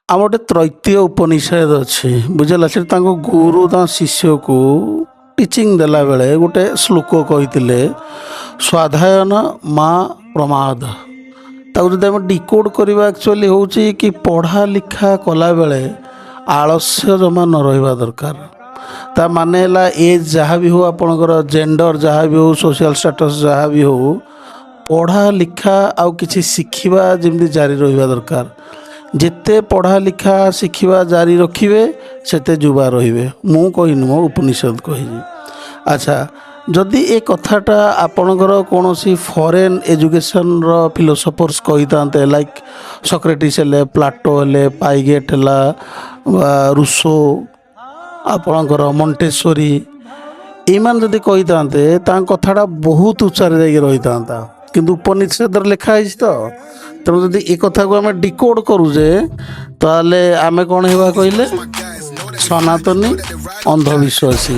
ଆମ ଗୋଟେ ତ୍ରୈତୀୟ ଉପନିଷଦ ଅଛି ବୁଝିଲା। ସେଠି ତାଙ୍କ ଗୁରୁ ତାଙ୍କ ଶିଷ୍ୟକୁ ଟିଚିଂ ଦେଲା ବେଳେ ଗୋଟେ ଶ୍ଲୋକ କହିଥିଲେ, ସ୍ୱାଧ୍ୟାୟନ ମା ପ୍ରମାଦ। ତାକୁ ଯଦି ଆମେ ଡିକୋଡ୍ କରିବା ଆକ୍ଚୁଆଲି ହେଉଛି କି ପଢ଼ା ଲେଖା କଲାବେଳେ ଆଳସ୍ୟ ଜମା ନ ରହିବା ଦରକାର। ତା ମାନେ ହେଲା ଏଜ୍ ଯାହା ବି ହେଉ, ଆପଣଙ୍କର ଜେଣ୍ଡର ଯାହା ବି ହେଉ, ସୋସିଆଲ ଷ୍ଟାଟସ୍ ଯାହା ବି ହେଉ, ପଢ଼ା ଲେଖା ଆଉ କିଛି ଶିଖିବା ଯେମିତି ଜାରି ରହିବା ଦରକାର। ଯେତେ ପଢ଼ା ଲେଖା ଶିଖିବା ଜାରି ରଖିବେ ସେତେ ଯୁବା ରହିବେ। ମୁଁ କହିନି, ମୋ ଉପନିଷଦ କହିଛି। ଆଚ୍ଛା, ଯଦି ଏ କଥାଟା ଆପଣଙ୍କର କୌଣସି ଫରେନ୍ ଏଜୁକେସନ୍ର ଫିଲୋସଫର୍ସ କହିଥାନ୍ତେ, ଲାଇକ୍ ସକ୍ରେଟିସ୍ ହେଲେ, ପ୍ଲାଟୋ ହେଲେ, ପାଇଗେଟ୍ ହେଲା, ରୁଷୋ, ଆପଣଙ୍କର ମଣ୍ଟେଶ୍ୱରୀ, ଏଇମାନେ ଯଦି କହିଥାନ୍ତେ ତାଙ୍କ କଥାଟା ବହୁତ ଉଚ୍ଚାରେ ଯାଇକି ରହିଥାନ୍ତା। କିନ୍ତୁ ଉପନିଷଦରେ ଲେଖା ହେଇଛି ତ, ତେଣୁ ଯଦି ଏ କଥାକୁ ଆମେ ଡିକୋଡ୍ କରୁଛେ ତାହେଲେ ଆମେ କ'ଣ ହେବା କହିଲେ? ସନାତନୀ ଅନ୍ଧବିଶ୍ୱାସୀ।